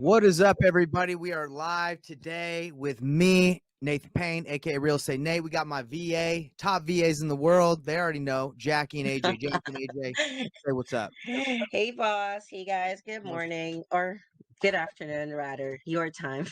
What is up, everybody? We are live today with me, Nathan Payne, aka Real Estate Nate. We got my VA, top VAs in the world. They already know, Jackie and AJ. Jackie and AJ, say what's up. Hey, boss. Hey, guys. Good What's- morning or good afternoon, rather, your time.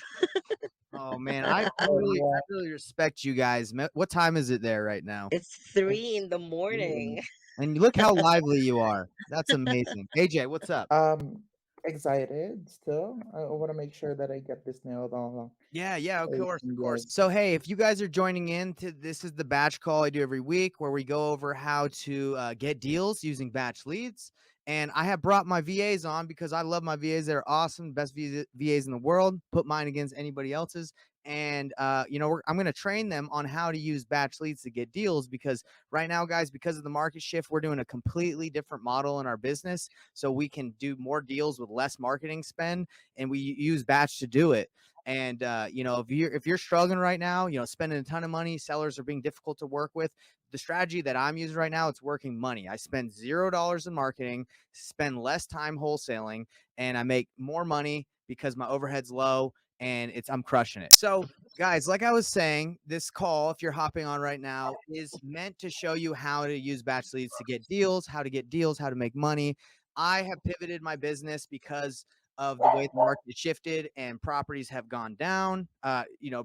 Oh man, I really respect you guys. What time is it there right now? It's 3 It's in the yeah. morning. And you look how lively you are. That's amazing. AJ, what's up? Um, excited still. I want to make sure that I get this nailed on. Yeah, of course, of course. Yes. So, hey, if you guys are joining in to this is the batch call I do every week where we go over how to get deals using batch leads. And I have brought my VAs on because I love my VAs. They're awesome, best VAs in the world. Put mine against anybody else's. And I'm going to train them on how to use batch leads to get deals because right now, guys, because of the market shift, we're doing a completely different model in our business, so we can do more deals with less marketing spend, and we use batch to do it. And if you're struggling right now, spending a ton of money, sellers are being difficult to work with. The strategy that I'm using right now, it's working money. I spend $0 in marketing, spend less time wholesaling, and I make more money because my overhead's low and I'm crushing it. So guys, like I was saying, this call, if you're hopping on right now, is meant to show you how to use batch leads to get deals, how to get deals, how to make money. I have pivoted my business because of the way the market shifted and properties have gone down.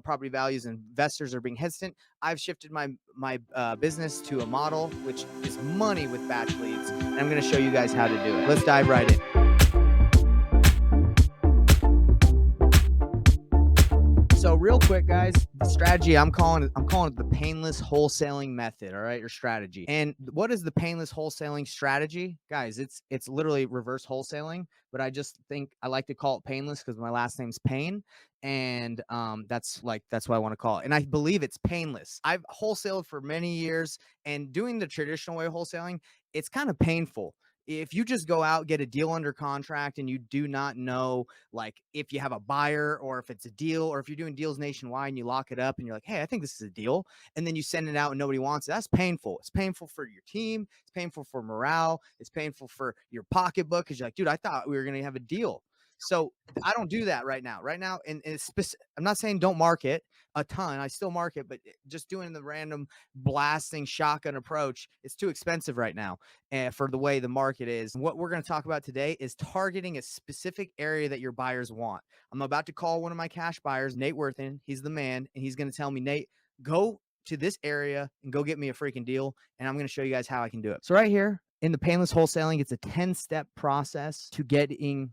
Property values and investors are being hesitant. I've shifted my business to a model which is money with batch leads, and I'm going to show you guys how to do it. Let's dive right in. So real quick, guys, the strategy I'm calling it the painless wholesaling method, all right, or strategy. And what is the painless wholesaling strategy? Guys, it's literally reverse wholesaling, but I just think I like to call it painless because my last name's Payne. And that's what I want to call it. And I believe it's painless. I've wholesaled for many years, and doing the traditional way of wholesaling, it's kind of painful. If you just go out, get a deal under contract, and you do not know, like, if you have a buyer or if it's a deal, or if you're doing deals nationwide and you lock it up and you're like, hey, I think this is a deal, and then you send it out and nobody wants it, that's painful. It's painful for your team, it's painful for morale, it's painful for your pocketbook because you're like, dude, I thought we were going to have a deal. So I don't do that right now. And I'm not saying don't market a ton. I still market, but just doing the random blasting shotgun approach, it's too expensive right now, and for the way the market is. What we're going to talk about today is targeting a specific area that your buyers want. I'm about to call one of my cash buyers, Nate Worthen. He's the man, and he's going to tell me, Nate, go to this area and go get me a freaking deal. And I'm going to show you guys how I can do it. So right here in the painless wholesaling, it's a 10-step process to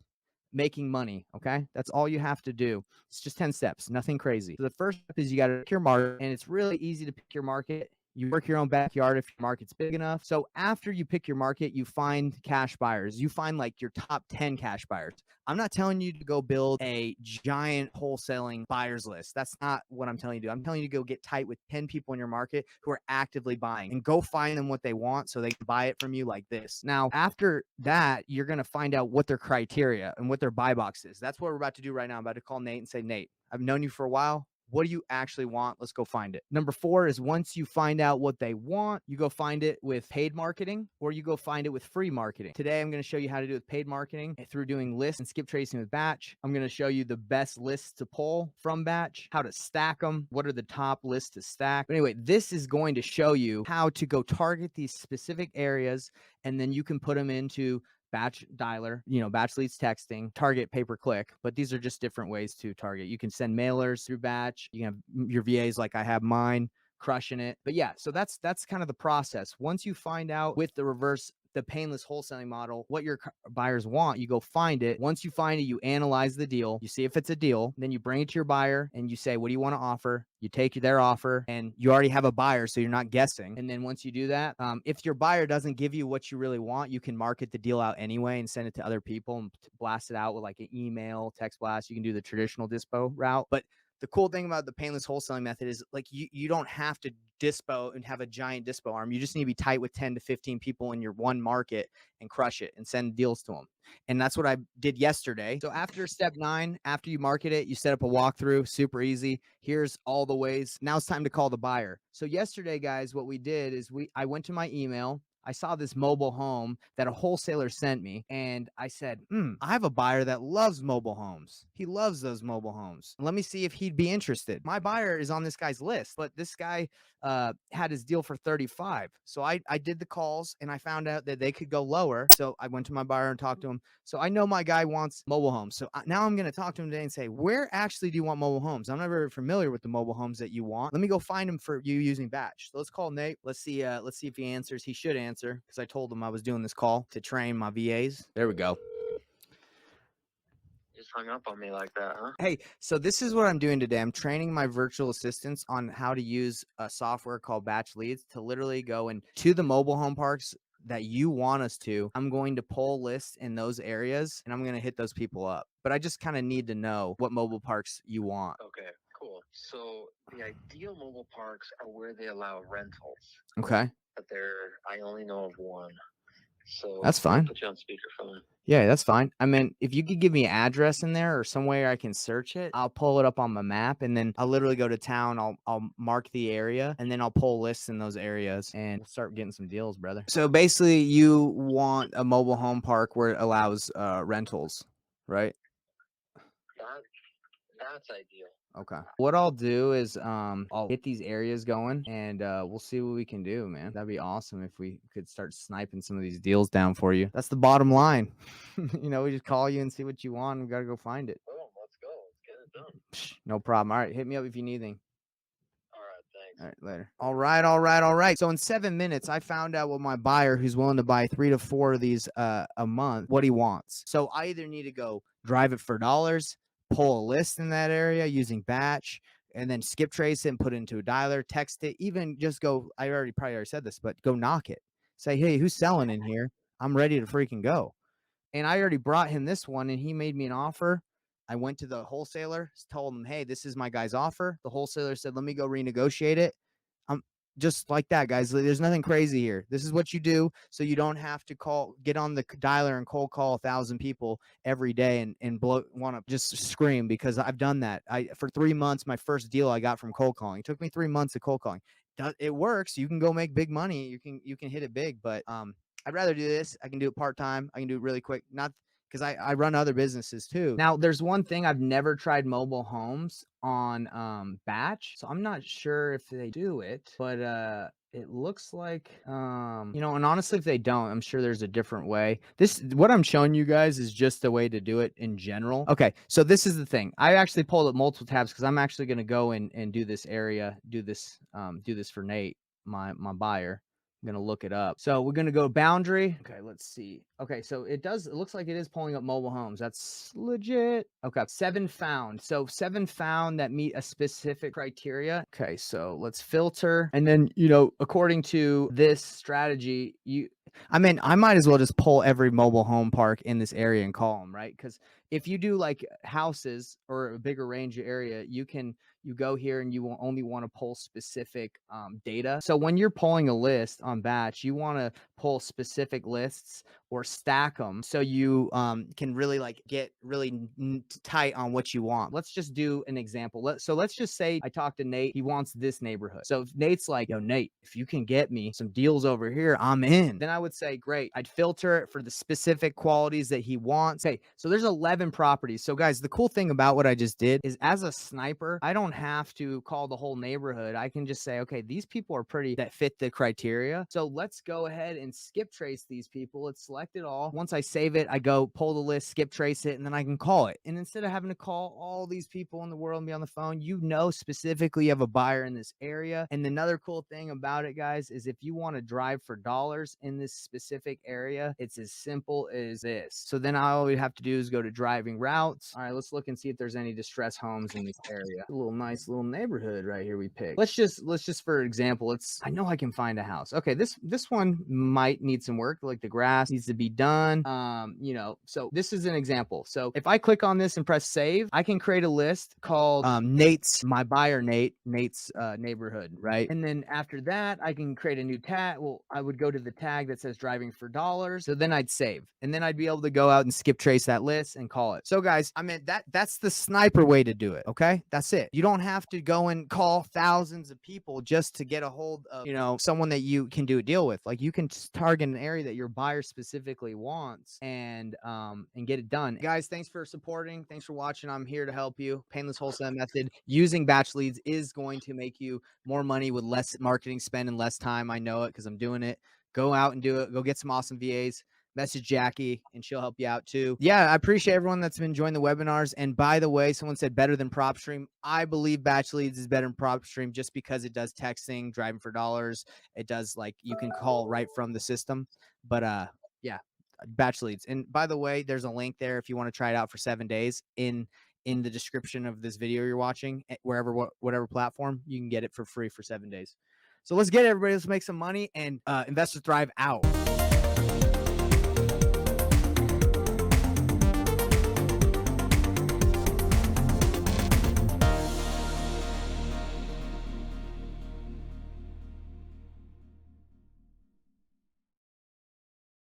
making money. Okay. That's all you have to do. It's just 10 steps, nothing crazy. So the first step is you got to pick your market, and it's really easy to pick your market. You work your own backyard if your market's big enough. So after you pick your market, you find cash buyers. You find like your top 10 cash buyers. I'm not telling you to go build a giant wholesaling buyers list. That's not what I'm telling you to do. I'm telling you to go get tight with 10 people in your market who are actively buying, and go find them what they want so they can buy it from you like this. Now, after that, you're going to find out what their criteria and what their buy box is. That's what we're about to do right now. I'm about to call Nate and say, Nate, I've known you for a while. What do you actually want? Let's go find it. Number 4 is, once you find out what they want, you go find it with paid marketing, or you go find it with free marketing. Today, I'm going to show you how to do it with paid marketing through doing lists and skip tracing with batch. I'm going to show you the best lists to pull from batch, how to stack them, what are the top lists to stack. But anyway, this is going to show you how to go target these specific areas, and then you can put them into batch dialer, batch leads texting, target pay per click. But these are just different ways to target. You can send mailers through batch. You can have your VAs like I have mine crushing it. But yeah, so that's kind of the process. Once you find out with the painless wholesaling model, what your buyers want, you go find it. Once you find it, you analyze the deal, you see if it's a deal, then you bring it to your buyer and you say, what do you want to offer? You take their offer, and you already have a buyer, so you're not guessing. And then once you do that, if your buyer doesn't give you what you really want, you can market the deal out anyway and send it to other people and blast it out with like an email, text blast. You can do the traditional dispo route. But the cool thing about the painless wholesaling method is, like, you don't have to dispo and have a giant dispo arm. You just need to be tight with 10 to 15 people in your one market and crush it and send deals to them. And that's what I did yesterday. So after step 9, after you market it, you set up a walkthrough, super easy. Here's all the ways. Now it's time to call the buyer. So yesterday, guys, what we did is I went to my email. I saw this mobile home that a wholesaler sent me, and I said, I have a buyer that loves mobile homes. He loves those mobile homes. Let me see if he'd be interested. My buyer is on this guy's list, but this guy had his deal for 35. So I did the calls and I found out that they could go lower. So I went to my buyer and talked to him. So I know my guy wants mobile homes. So now I'm going to talk to him today and say, where actually do you want mobile homes? I'm not very familiar with the mobile homes that you want. Let me go find them for you using Batch. So let's call Nate. Let's see if he answers. He should answer because I told him I was doing this call to train my VAs. There we go. Just hung up on me like that, huh? Hey, so this is what I'm doing today. I'm training my virtual assistants on how to use a software called BatchLeads to literally go into the mobile home parks that you want us to. I'm going to pull lists in those areas and I'm going to hit those people up. But I just kind of need to know what mobile parks you want. Okay, cool. So the ideal mobile parks are where they allow rentals, Okay. but I only know of one. So That's let me fine. put you on speakerphone. Yeah, that's fine. I mean, if you could give me an address in there or somewhere I can search it, I'll pull it up on my map and then I'll literally go to town. I'll mark the area and then I'll pull lists in those areas and we'll start getting some deals, brother. So basically you want a mobile home park where it allows rentals, right? That's ideal. Okay. What I'll do is I'll get these areas going and we'll see what we can do, man. That'd be awesome if we could start sniping some of these deals down for you. That's the bottom line. We just call you and see what you want. We gotta go find it. Boom, let's go. Let's get it done. Psh, no problem. All right, hit me up if you need anything. All right, thanks. All right, later. All right. So in 7 minutes, I found out what my buyer, who's willing to buy 3 to 4 of these a month, what he wants. So I either need to go drive it for dollars, pull a list in that area using Batch, and then skip trace it and put it into a dialer, text it, even just go. I probably already said this, but go knock it. Say, hey, who's selling in here? I'm ready to freaking go. And I already brought him this one and he made me an offer. I went to the wholesaler, told him, hey, this is my guy's offer. The wholesaler said, let me go renegotiate it. I'm just like that, guys. There's nothing crazy here. This is what you do so you don't have to get on the dialer and cold call 1,000 people every day and want to just scream, because I've done that. For 3 months, my first deal I got from cold calling. It took me 3 months of cold calling. It works. You can go make big money. You can hit it big, but I'd rather do this. I can do it part-time. I can do it really quick. Not because I run other businesses too. Now, there's one thing. I've never tried mobile homes on Batch, so I'm not sure if they do it, but it looks like and honestly, if they don't, I'm sure there's a different way. What I'm showing you guys is just a way to do it in general. Okay, so this is the thing. I actually pulled up multiple tabs because I'm actually going to go and do this area, do this for Nate, my buyer. I'm going to look it up. So we're going to go boundary. Okay, let's see. Okay, so it looks like it is pulling up mobile homes. That's legit. Okay, 7 found. So 7 found that meet a specific criteria. Okay, so let's filter. And then, according to this strategy, I might as well just pull every mobile home park in this area and call them, right? Because if you do like houses or a bigger range of area, you go here and you will only want to pull specific data. So when you're pulling a list on Batch, you want to pull specific lists or stack them so you can really get really tight on what you want. Let's just do an example. Let's just say I talked to Nate. He wants this neighborhood. So if Nate's like, yo, Nate, if you can get me some deals over here, I'm in. Then I would say, great. I'd filter it for the specific qualities that he wants. Hey, so there's 11 properties. So guys, the cool thing about what I just did is, as a sniper, I don't have to call the whole neighborhood. I can just say, okay, these people are that fit the criteria. So let's go ahead and skip trace these people. Let's select it all. Once I save it, I go pull the list, skip trace it, and then I can call it. And instead of having to call all these people in the world and be on the phone, specifically you have a buyer in this area. And another cool thing about it, guys, is if you want to drive for dollars in this specific area, it's as simple as this. So then all we have to do is go to driving routes. All right, let's look and see if there's any distress homes in this area. A nice little neighborhood right here we picked. Let's just for example, I know I can find a house. Okay, this one might need some work. Like the grass needs to be done. So this is an example. So if I click on this and press save, I can create a list called Nate's my buyer Nate's neighborhood, right? And then after that, I can create a new tag. Well, I would go to the tag that says driving for dollars. So then I'd save, and then I'd be able to go out and skip trace that list and call it. So guys, I mean, that's the sniper way to do it. Okay, that's it. You don't have to go and call thousands of people just to get a hold of, someone that you can do a deal with. Like, you can just target an area that your buyer specifically wants and get it done. Guys, thanks for supporting. Thanks for watching. I'm here to help you. Painless wholesale method using BatchLeads is going to make you more money with less marketing spend and less time. I know it because I'm doing it. Go out and do it. Go get some awesome VAs. Message Jackie and she'll help you out too. Yeah, I appreciate everyone that's been joining the webinars. And by the way, someone said better than PropStream. I believe BatchLeads is better than PropStream just because it does texting, driving for dollars. It does, like, you can call right from the system. But yeah, BatchLeads. And by the way, there's a link there if you want to try it out for 7 days in the description of this video you're watching, whatever platform. You can get it for free for 7 days. So let's get it, everybody. Let's make some money, and Investor Thrive out.